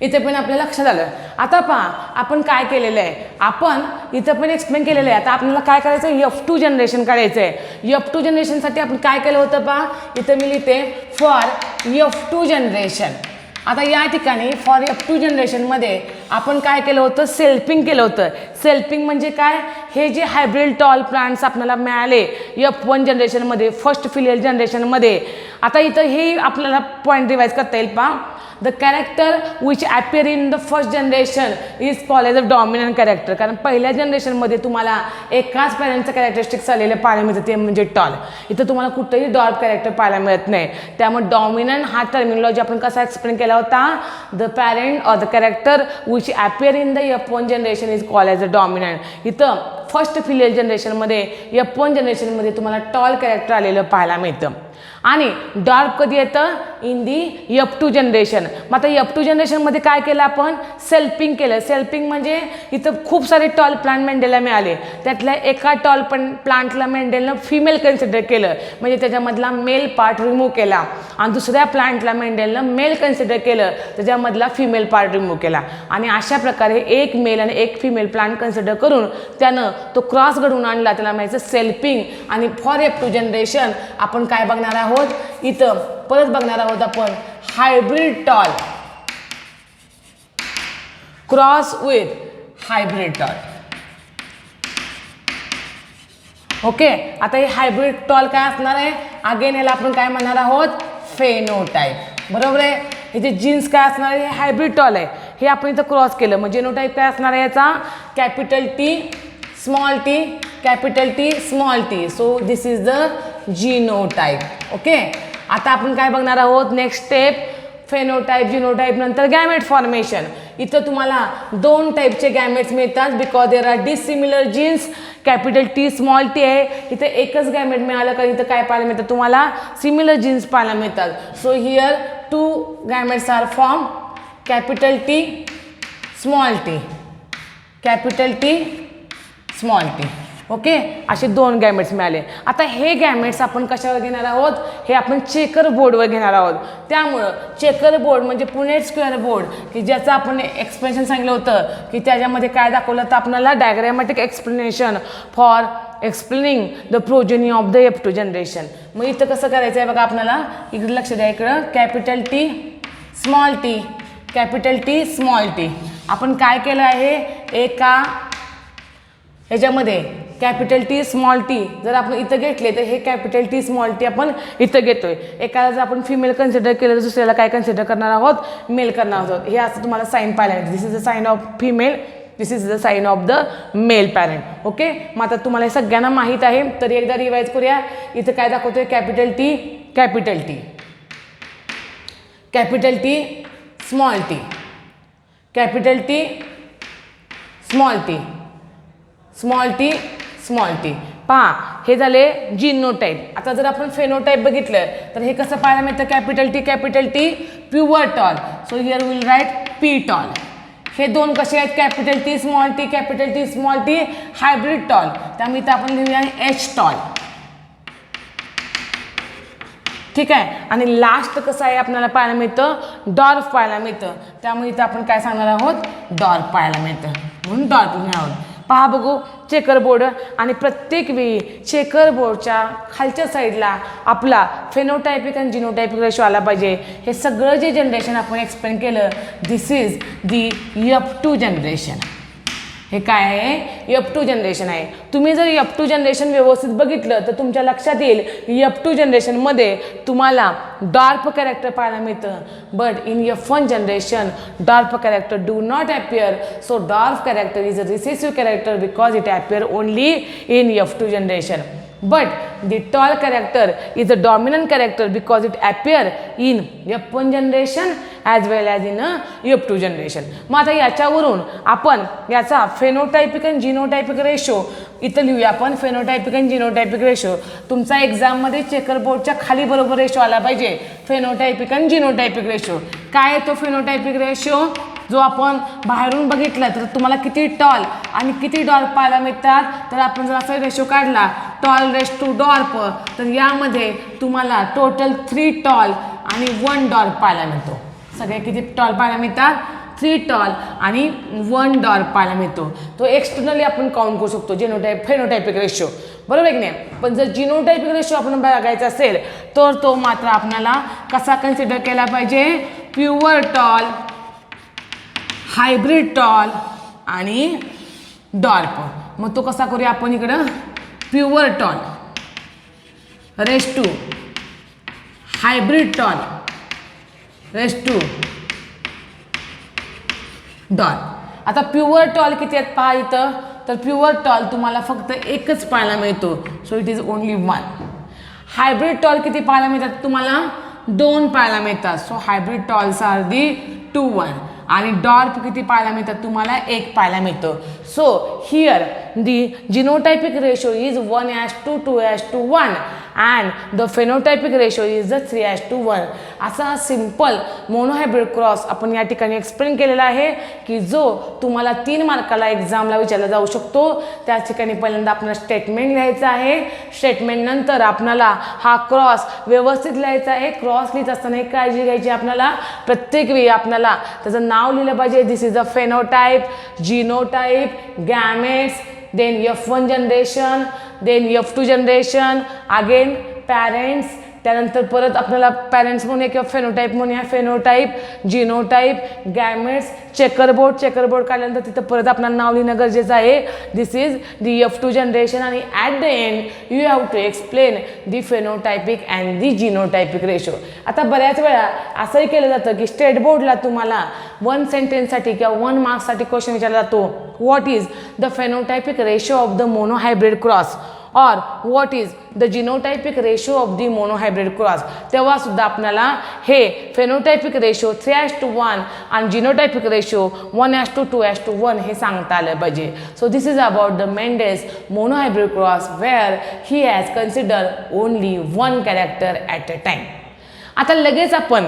इथे पण आपल्या लक्षात आलं. आता पहा आपण काय केलेलं आहे, आपण इथं पण एक्सप्लेन केलेलं आहे. आता आपल्याला काय करायचं आहे? F2 जनरेशन करायचं आहे. F2 जनरेशनसाठी आपण काय केलं होतं पहा, इथं मी लिहिते फॉर F2 जनरेशन. आता या ठिकाणी फॉर F2 जनरेशनमध्ये आपण काय केलं होतं? सेल्फिंग केलं होतं. सेल्फिंग म्हणजे काय? हे जे हायब्रिड टॉल प्लांट्स आपल्याला मिळाले F1 जनरेशनमध्ये, फर्स्ट फिलियल जनरेशनमध्ये. आता इथं हे आपल्याला पॉईंट रिवाइज करता येईल पहा. The character which appear in the first generation is called as a dominant character. कारण पहिल्या जनरेशनमध्ये तुम्हाला एकाच पॅरेंटचं कॅरेक्टरिस्टिक्स आलेलं पाहायला मिळतं, ते म्हणजे टॉल. इथं तुम्हाला कुठंही डॉर्फ कॅरेक्टर पाहायला मिळत नाही. त्यामुळे डॉमिनंट हा टर्मिनॉलॉजी आपण कसा एक्सप्लेन केला होता? The parent or the character which appear in the F1 generation is called as a dominant. इथं फर्स्ट फिलियल जनरेशनमध्ये F1 जनरेशनमध्ये तुम्हाला टॉल कॅरेक्टर आलेलं पाहायला मिळतं. आणि डॉर्फ कधी येतं? In the F2 generation. मग आता F2 जनरेशनमध्ये काय केलं आपण? सेल्फिंग केलं. सेल्फिंग म्हणजे इथं खूप सारे टॉल प्लांट मेंडेलला मिळाले, त्यातल्या एका टॉल प्लांटला मेंडेलनं फिमेल कन्सिडर केलं, म्हणजे त्याच्यामधला मेल पार्ट रिमूव्ह केला. आणि दुसऱ्या प्लांटला मेंडेलनं मेल कन्सिडर केलं, त्याच्यामधला फिमेल पार्ट रिमूव्ह केला. आणि अशा प्रकारे एक मेल आणि एक फिमेल प्लांट कन्सिडर करून त्यानं तो क्रॉस घडवून आणला, त्याला म्हणायचं सेल्फिंग. आणि फॉर F2 जनरेशन आपण काय बघणार आहोत? इथं परत बघणार आहोत आपण hybrid tall cross with hybrid tall. Okay, आता हे हायब्रिड टॉल काय असणार आहे? अगेन याला आपण काय म्हणणार आहोत? फेनोटाईप. बरोबर आहे. हे जे जीन्स काय असणार आहे? हे हायब्रिड टॉल आहे, हे आपण इथं क्रॉस केलं. मग जेनोटाईप काय असणार आहे याचा? Capital T, small t, capital T, small t. So this is the genotype. Okay, आता आपण काय बघणार आहोत नेक्स्ट स्टेप, फेनोटाईप, जिनोटाईप, नंतर गॅमेट फॉर्मेशन. इथं तुम्हाला दोन टाईपचे गॅमेट्स मिळतात because there are dissimilar genes. Capital T small T आहे, इथं एकच गॅमेट मिळालं का इथं काय पाहायला मिळतं तुम्हाला, सिमिलर जीन्स पाहायला मिळतात. So here 2 gametes are form, capital T small T, capital T small T. Okay, असे 2 गॅमेट्स मिळाले. आता हे गॅमेट्स आपण कशावर घेणार आहोत, हे आपण चेकर बोर्डवर घेणार आहोत. त्यामुळं चेकर बोर्ड म्हणजे पुणेट स्क्वेअर बोर्ड की ज्याचं आपण एक्सप्लेनेशन सांगितलं होतं की त्याच्यामध्ये काय दाखवलं तर आपल्याला diagrammatic explanation for explaining the progeny of the F2 generation. मग इथं कसं करायचं आहे बघा आपल्याला, इकडे लक्ष द्या, इकडं capital T small T, capital T small T. आपण काय केलं आहे, एका ह्याच्यामध्ये कॅपिटल टी स्मॉल टी जर आपण इथं घेतले तर हे कॅपिटल टी स्मॉल टी आपण इथं घेतोय. एकाला जर आपण फिमेल कन्सिडर केलं तर दुसऱ्याला काय कन्सिडर करणार आहोत, मेल करणार आहोत. हे असं तुम्हाला साईन पाहायला, this is the sign of female, this is the sign of the male parent. Okay, मग आता तुम्हाला हे सगळ्यांना माहीत आहे तरी एकदा रिवाइज करूया. इथं काय दाखवतोय, capital T, capital T, capital T small T, capital T small T, small T small T. पहा, हे झाले जिनोटाईप. आता जर आपण फेनोटाईप बघितलं तर हे कसं पाहायला मिळतं, capital T pure tall. So here will write P tall. हे 2 कसे आहेत, capital T small T, capital T small T hybrid tall. त्यामुळे इथं आपण लिहूया एच टॉल. ठीक आहे, आणि लास्ट कसं आहे आपल्याला पाहायला मिळतं, डॉर्फ पाहायला मिळतं. त्यामुळे इथं आपण काय सांगणार आहोत, डॉर्फ पाहायला मिळतं, म्हणून डॉर्फ लिहिणार आहोत. पहा बघू चेकर बोर्ड, आणि प्रत्येक वेळी चेकर बोर्डच्या खालच्या साईडला आपला फेनोटायपिक आणि जिनोटायपिक रेशो आला पाहिजे. हे सगळं जे जनरेशन आपण एक्सप्लेन केलं, दिस इज दी F2 जनरेशन. हे काय आहे, F2 जनरेशन आहे. तुम्ही जर F2 जनरेशन व्यवस्थित बघितलं तर तुमच्या लक्षात येईल F2 जनरेशनमध्ये तुम्हाला डॉर्फ कॅरेक्टर पाहायला मिळतं. But in F1 generation dwarf character do not appear. So dwarf character is a recessive character because it appear only in F2 generation. But the tall character is a dominant character because it appear in F1 generation as well as in F2 generation. मग आता याच्यावरून आपण याचा phenotypic आणि genotypic ratio इथं लिहूया आपण. Phenotypic आणि जिनोटायपिक रेशो तुमचा एक्झाममध्ये चेकर बोर्डच्या खाली बरोबर रेशो आला पाहिजे. फेनोटायपिक आणि जिनोटायपिक रेशो काय आहे, तो फेनोटायपिक रेशो जो आपण बाहेरून बघितलं तर तुम्हाला किती टॉल आणि किती डॉर्फ पाहायला मिळतात. तर आपण जर असा रेशो काढला टॉल रेस टू डॉर्फ, तर यामध्ये तुम्हाला टोटल 3 टॉल आणि 1 डॉर्फ पाहायला मिळतो. सगळे किती टॉल पाहायला मिळतात, 3 टॉल आणि 1 डॉर्फ पाहायला मिळतो. तो एक्सटर्नली आपण काउंट करू शकतो फेनोटायपिक रेशो, बरोबर आहे की नाही. पण जर जिनोटायपिक रेशो आपण बघायचा असेल तर तो मात्र आपल्याला कसा कन्सिडर केला पाहिजे, प्युअर टॉल, हायब्रिड टॉल आणि डॉर्फ. मग तो कसा करूया आपण, इकडं pure tall race to hybrid tall race to dwarf. आता प्युअर टॉल किती आहेत पहा इथं, तर प्युअर टॉल तुम्हाला फक्त एकच पाहायला मिळतो. So it is only 1. Hybrid tall किती पाहायला मिळतात तुम्हाला, 2 पाहायला मिळतात. So hybrid talls are the 2, 1. आणि डॉर्फ किती पाहायला मिळतात तुम्हाला, 1 पाहायला मिळतं. So here the genotypic ratio is 1:2, 2:1 and the phenotypic ratio is the 3:1. असा सिम्पल मोनोहायब्रिड क्रॉस आपण या ठिकाणी एक्सप्लेन केलेला आहे की जो तुम्हाला 3 मार्काला एक्झामला विचारला जाऊ शकतो. त्या ठिकाणी पहिल्यांदा आपल्याला स्टेटमेंट लिहायचं आहे. स्टेटमेंट नंतर आपल्याला हा क्रॉस व्यवस्थित लिहायचा आहे. क्रॉस लिहित असताना एक काळजी घ्यायची आपल्याला, प्रत्येक वेळी आपल्याला त्याचं नाव लिहिलं पाहिजे. This is a phenotype, genotype, gametes, then F1 generation, then F2 generation, again parents, त्यानंतर परत आपल्याला पॅरेंट्स म्हणूया किंवा फेनोटाईप म्हणूया, फेनोटाईप, जिनोटाईप, गॅमेट्स, चेकरबोर्ड काढल्यानंतर तिथं परत आपल्याला नाव लिहिणं गरजेचं आहे. This is the F2 generation आणि at the end you have to explain the phenotypic and the genotypic ratio. आता बऱ्याच वेळा असंही केलं जातं की स्टेट बोर्डला तुम्हाला 1 सेंटेन्ससाठी किंवा 1 मार्क्ससाठी क्वेश्चन विचारला जातो, what is the phenotypic ratio of the monohybrid cross or what is the genotypic ratio of the monohybrid cross. तेव्हा सुद्धा आपल्याला हे फेनोटायपिक रेशो 3:1 आणि जिनोटायपिक रेशो 1:2:1 हे सांगता आलं पाहिजे. So this is about the Mendel's monohybrid cross where he has consider only 1 character at a time. आता लगेच आपण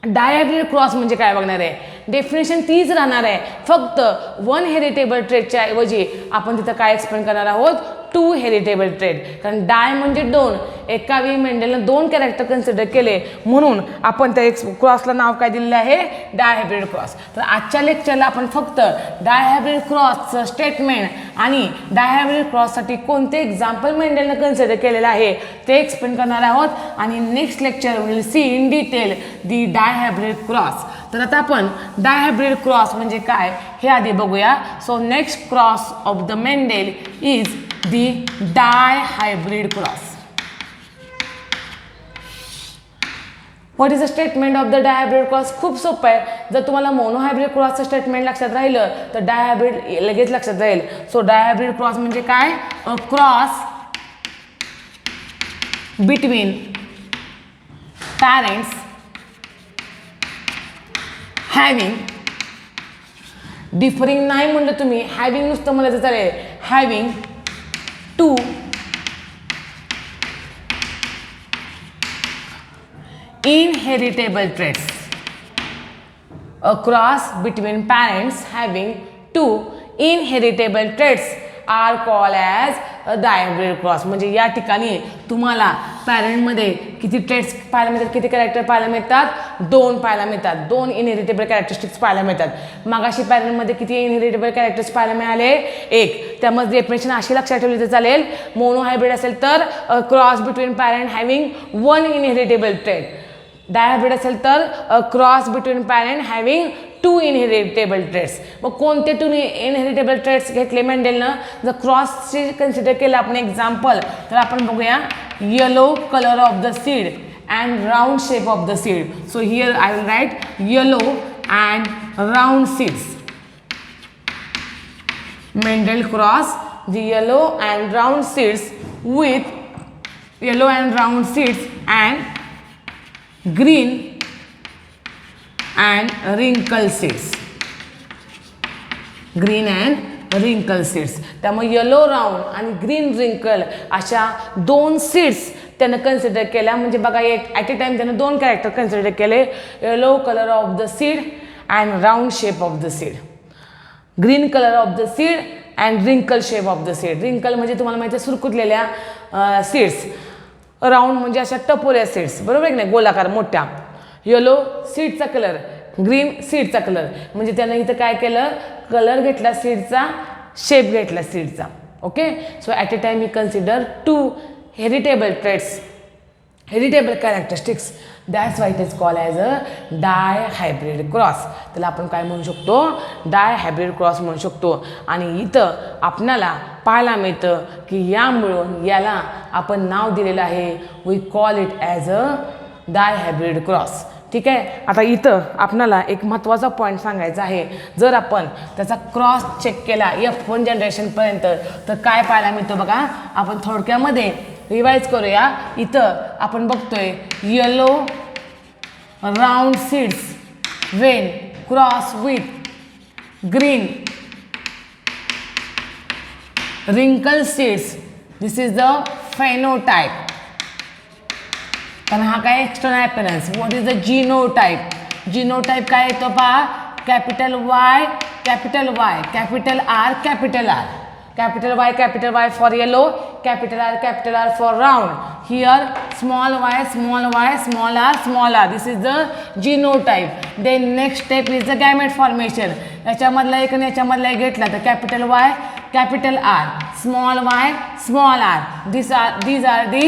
डायहायब्रिड क्रॉस म्हणजे काय बघणार आहे. डेफिनेशन तीच राहणार आहे, फक्त 1 हेरिटेबल ट्रेटच्या ऐवजी आपण तिथं काय एक्सप्लेन करणार आहोत, 2 हेरिटेबल ट्रेट. कारण डाय म्हणजे 2, एका वेळी मेंडेलनं 2 कॅरेक्टर कन्सिडर केले म्हणून आपण त्या क्रॉसला नाव काय दिलेलं आहे, डायहायब्रिड क्रॉस. तर आजच्या लेक्चरला आपण फक्त डायहायब्रिड क्रॉसचं स्टेटमेंट आणि डायहायब्रिड क्रॉससाठी कोणते एक्झाम्पल मेंडेलनं कन्सिडर केलेलं आहे ते एक्सप्लेन करणार आहोत आणि next lecture will see in detail the dihybrid cross. तर आता आपण डायहायब्रिड क्रॉस म्हणजे काय हे आधी बघूया. So next cross of the Mendel is the dihybrid cross. What is the statement of the dihybrid cross? खूप सोपं आहे. जर तुम्हाला मोनोहायब्रिड क्रॉसचं स्टेटमेंट लक्षात राहिलं तर डायहायब्रिड लगेच लक्षात राहील. सो डायहायब्रिड क्रॉस म्हणजे काय, a cross between parents having, differing नाही म्हणलं तुम्ही, हॅविंग नुसतं म्हणलं तर चालेल, having 2 inheritable traits. A cross between parents having 2 inheritable traits are called as a dihybrid cross. म्हणजे या ठिकाणी तुम्हाला पॅरेंटमध्ये किती ट्रेट्स पाहायला मिळतात, किती कॅरेक्टर पाहायला मिळतात, 2 पाहायला मिळतात, 2 इनहेरिटेबल कॅरेक्टरिस्टिक्स पाहायला मिळतात. मागाशी पॅरेंटमध्ये किती इनहेरिटेबल कॅरेक्टर्स पाहायला मिळाले, 1. त्यामध्ये डेफिनेशन अशी लक्षात ठेवली तर चालेल, मोनोहायब्रिड असेल तर cross between parent having 1 inheritable trait, dihybrid असेल तर cross between parent having 2 inheritable traits. मग कोणते 2 इनहेरिटेबल ट्रेट्स घेतले मेंडेलनं? जर क्रॉसचे कन्सिडर केलं आपण एक्झाम्पल तर आपण बघूया, yellow colour of the seed and round shape of the seed. So here I will write yellow and round seeds. Mendel cross the yellow and round seeds with yellow and round seeds and green and wrinkle seeds. Green and wrinkle seeds. त्यामुळे yellow round आणि green रिंकल अशा 2 seeds त्यानं consider केल्या. म्हणजे बघा at a time त्यानं 2 character consider केले, yellow colour of the seed and round shape of the seed, green colour of the seed and रिंकल शेप ऑफ द सीड. रिंकल म्हणजे तुम्हाला माहिती आहे सुरकुतलेल्या सीड्स, राऊंड म्हणजे अशा टपोऱ्या सीड्स, बरोबर आहे की नाही, गोलाकार मोठ्या. येलो सीडचा कलर, ग्रीन सीडचा कलर, म्हणजे त्यानं इथं काय केलं, कलर घेतला सीडचा, शेप घेतला सीडचा. Okay. So at a time he consider 2 heritable traits, heritable characteristics. That's why it is called as a dihybrid cross. त्याला आपण काय म्हणू शकतो, डायहायब्रिड क्रॉस म्हणू शकतो. आणि इथं आपणाला पाहायला मिळतं की यामुळं याला आपण नाव दिलेलं आहे, we call it as a dihybrid cross. ठीक आहे. आता इथं आपणाला एक महत्त्वाचा पॉईंट सांगायचा आहे. जर आपण त्याचा क्रॉस चेक केला F1 जनरेशनपर्यंत तर काय पाहायला मिळतं बघा. आपण थोडक्यामध्ये रिवाइज करूया. इथं आपण बघतोय yellow round seeds when cross with green wrinkle seeds. This is the phenotype. कारण हा काय external appearance. What is the genotype? Genotype काय येतो पहा, capital Y capital Y capital R capital R, capital Y for yellow, capital R for round. Here small y, small r. This is the genotype. Then next step is the gamete formation. याच्यामधला एक आणि याच्यामधला एक घेतला तर capital Y, capital R, small y, small r. These are the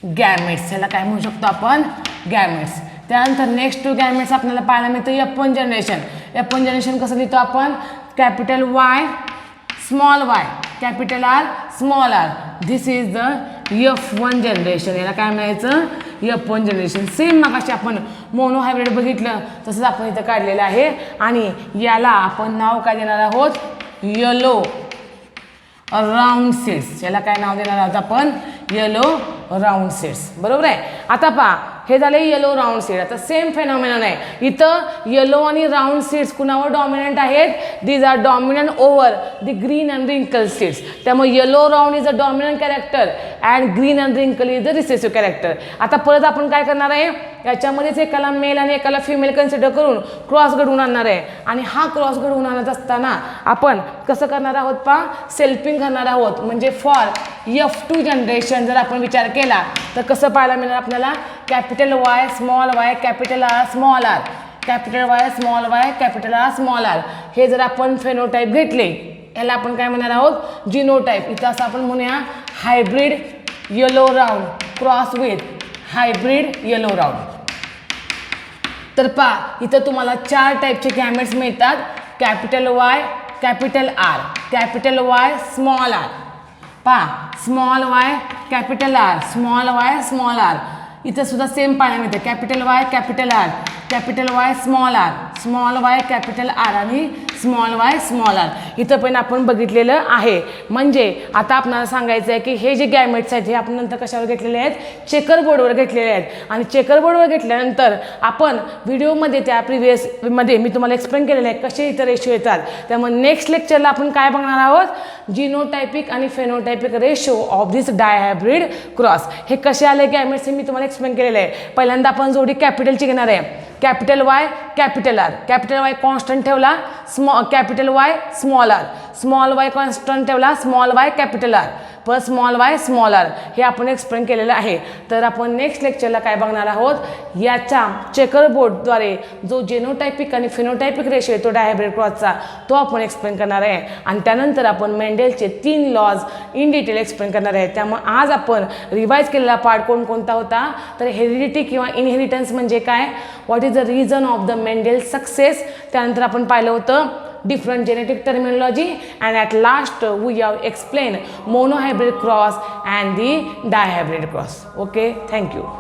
gametes, याला काय म्हणू शकतो आपण, गॅमेट्स. त्यानंतर नेक्स्ट टू गॅमेट्स आपल्याला पाहायला मिळतं F1 जनरेशन. F1 जनरेशन कसं लिहितो आपण, capital Y small Y capital R small R. This is the F1 generation. याला काय म्हणायचं, F1 जनरेशन. सेम मगाशी आपण मोनो हायब्रिड बघितलं तसंच आपण इथं काढलेलं आहे. आणि याला आपण नाव काय देणार आहोत, येलो राऊंड सीड्स. याला काय नाव देणार आहोत आपण, येलो राऊंड सीड्स. बरोबर आहे. आता पहा, हे झाले येलो राऊंड सीड. आता सेम फेनॉमेनॉन आहे इथं. येलो आणि राऊंड सीड्स कुणावर डॉमिनंट आहेत, these are dominant over the green and wrinkle seeds. त्यामुळे yellow round is a dominant character and green and wrinkle is the recessive character. आता परत आपण काय करणार आहे, याच्यामध्येच एकाला मेल आणि एकाला फिमेल कन्सिडर करून क्रॉस घडवून आणणार आहे. आणि हा क्रॉस घडवून आणत असताना आपण कसं करणार आहोत पहा, सेल्फिंग करणार आहोत. म्हणजे फॉर F2 जनरेशन जर आपण विचार केला तर कसं पाहायला मिळणार आपल्याला, capital Y small Y capital R small R, capital Y small Y capital R small R. हे जर आपण फेनोटाईप घेतले याला आपण काय म्हणणार आहोत, जिनोटाईप. इथं असं आपण म्हणूया hybrid yellow round cross with hybrid yellow round. तर पहा इथं तुम्हाला 4 टाईपचे गॅमेट्स मिळतात, capital Y capital R capital Y small R. पहा small Y capital R small Y small R. इथं सुद्धा सेम पाहायला मिळतं, capital Y capital R capital Y small Y capital R आणि स्मॉल वाय स्मॉल आर. इथं पण आपण बघितलेलं आहे. म्हणजे आता आपल्याला सांगायचं आहे की हे जे गॅमेट्स आहेत हे आपण नंतर कशावर घेतलेले आहेत, चेकर बोर्डवर घेतलेले आहेत. आणि चेकर बोर्डवर घेतल्यानंतर आपण व्हिडिओमध्ये त्या प्रिव्हियसमध्ये मी तुम्हाला एक्सप्लेन केलेलं आहे कसे इथं रेशो येतात. त्यामुळे नेक्स्ट लेक्चरला आपण काय बघणार आहोत, जिनोटायपिक आणि phenotypic ratio of this डायहायब्रिड cross. हे कसे आले गॅमेट्स हे मी तुम्हाला एक्सप्लेन केलेलं आहे. पहिल्यांदा आपण जोडी कॅपिटलची घेणार आहे, capital Y capital R. Capital Y constant ठेवला, capital Y small Y constant ठेवला, small Y capital R per small Y small R. हे आपण एक्सप्लेन केलेलं आहे. तर आपण नेक्स्ट लेक्चरला काय बघणार आहोत, याच्या चेकर बोर्डद्वारे जो जेनोटायपिक आणि फिनोटायपिक रेशो येतो डायहायब्रिड क्रॉसचा तो आपण एक्सप्लेन करणार आहे. आणि त्यानंतर आपण मेंडेलचे 3 लॉज इन डिटेल एक्सप्लेन करणार आहे. त्यामुळे आज आपण रिवाइज केलेला पार्ट कोणता होता, तर हेरिडिटी किंवा इनहेरिटन्स म्हणजे काय, what is the reason of the Mendel success. त्यानंतर आपण पाहिलं होतं different genetic terminology, and at last we have explained monohybrid cross and the dihybrid cross. Okay, thank you.